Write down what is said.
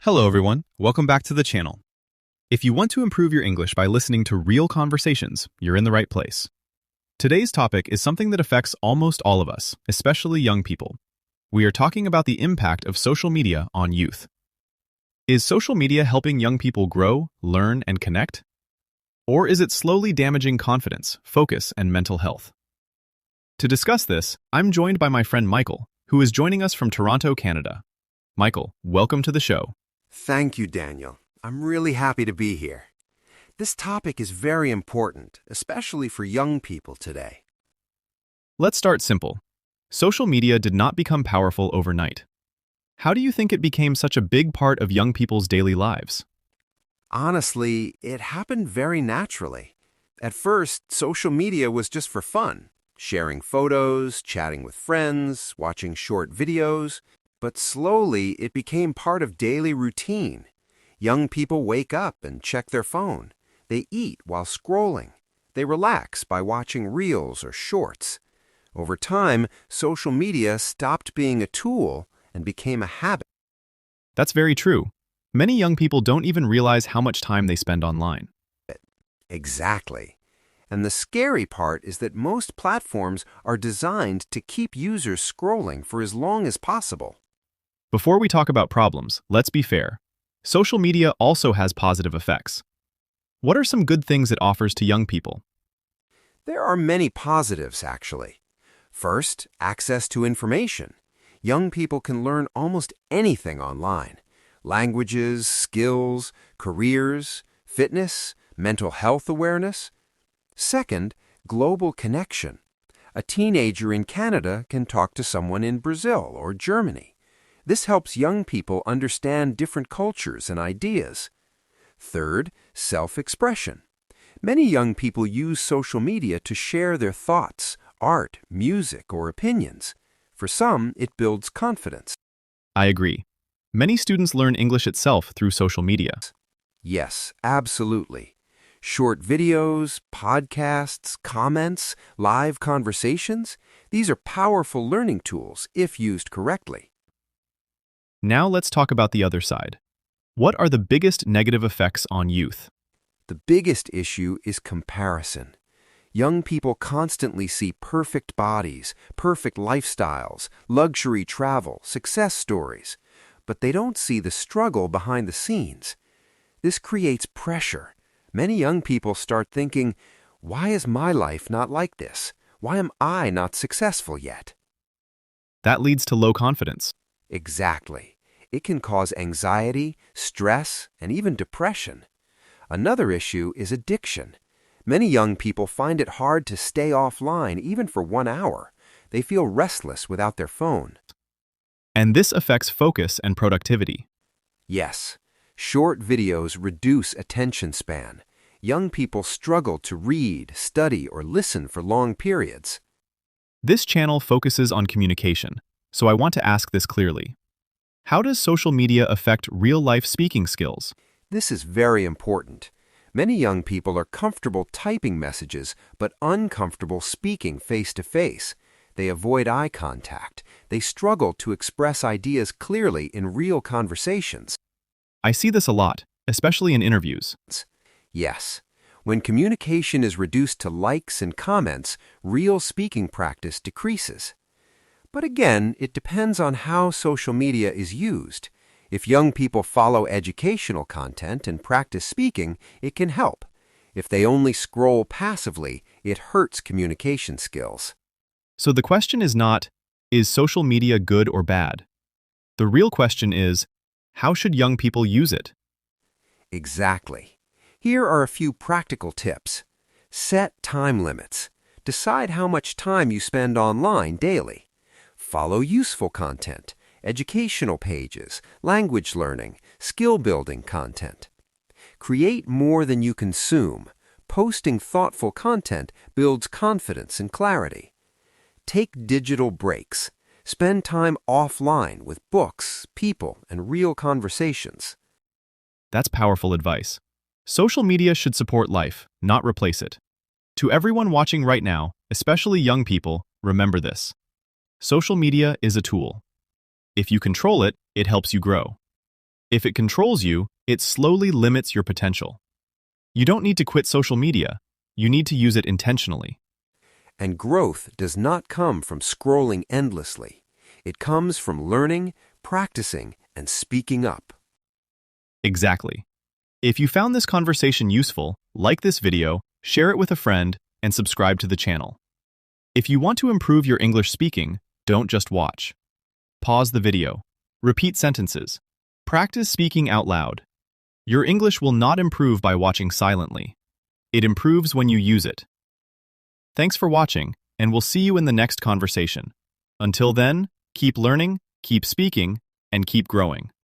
Hello everyone, welcome back to the channel. If you want to improve your English by listening to real conversations, you're in the right place. Today's topic is something that affects almost all of us, especially young people. We are talking about the impact of social media on youth. Is social media helping young people grow, learn, and connect? Or is it slowly damaging confidence, focus, and mental health? To discuss this, I'm joined by my friend Michael, who is joining us from Toronto, Canada. Michael, welcome to the show. Thank you, Daniel. I'm really happy to be here. This topic is very important, especially for young people today. Let's start simple. Social media did not become powerful overnight. How do you think it became such a big part of young people's daily lives? Honestly, it happened very naturally. At first, social media was just for fun, sharing photos, chatting with friends, watching short videos. But slowly, it became part of daily routine. Young people wake up and check their phone. They eat while scrolling. They relax by watching reels or shorts. Over time, social media stopped being a tool and became a habit. That's very true. Many young people don't even realize how much time they spend online. Exactly. And the scary part is that most platforms are designed to keep users scrolling for as long as possible. Before we talk about problems, let's be fair. Social media also has positive effects. What are some good things it offers to young people? There are many positives, actually. First, access to information. Young people can learn almost anything online. Languages, skills, careers, fitness, mental health awareness. Second, global connection. A teenager in Canada can talk to someone in Brazil or Germany. This helps young people understand different cultures and ideas. Third, self-expression. Many young people use social media to share their thoughts, art, music, or opinions. For some, it builds confidence. I agree. Many students learn English itself through social media. Yes, absolutely. Short videos, podcasts, comments, live conversations, these are powerful learning tools if used correctly. Now let's talk about the other side. What are the biggest negative effects on youth? The biggest issue is comparison. Young people constantly see perfect bodies, perfect lifestyles, luxury travel, success stories, but they don't see the struggle behind the scenes. This creates pressure. Many young people start thinking, why is my life not like this? Why am I not successful yet? That leads to low confidence. Exactly. It can cause anxiety, stress, and even depression. Another issue is addiction. Many young people find it hard to stay offline even for 1 hour. They feel restless without their phone. And this affects focus and productivity. Yes, short videos reduce attention span. Young people struggle to read, study, or listen for long periods. This channel focuses on communication, so I want to ask this clearly. How does social media affect real-life speaking skills? This is very important. Many young people are comfortable typing messages, but uncomfortable speaking face-to-face. They avoid eye contact. They struggle to express ideas clearly in real conversations. I see this a lot, especially in interviews. Yes. When communication is reduced to likes and comments, real speaking practice decreases. But again, it depends on how social media is used. If young people follow educational content and practice speaking, it can help. If they only scroll passively, it hurts communication skills. So the question is not, is social media good or bad? The real question is, how should young people use it? Exactly. Here are a few practical tips. Set time limits. Decide how much time you spend online daily. Follow useful content, educational pages, language learning, skill-building content. Create more than you consume. Posting thoughtful content builds confidence and clarity. Take digital breaks. Spend time offline with books, people, and real conversations. That's powerful advice. Social media should support life, not replace it. To everyone watching right now, especially young people, remember this. Social media is a tool. If you control it, it helps you grow. If it controls you, it slowly limits your potential. You don't need to quit social media. You need to use it intentionally. And growth does not come from scrolling endlessly. It comes from learning, practicing, and speaking up. Exactly. If you found this conversation useful, like this video, share it with a friend, and subscribe to the channel. If you want to improve your English speaking, don't just watch. Pause the video. Repeat sentences. Practice speaking out loud. Your English will not improve by watching silently. It improves when you use it. Thanks for watching, and we'll see you in the next conversation. Until then, keep learning, keep speaking, and keep growing.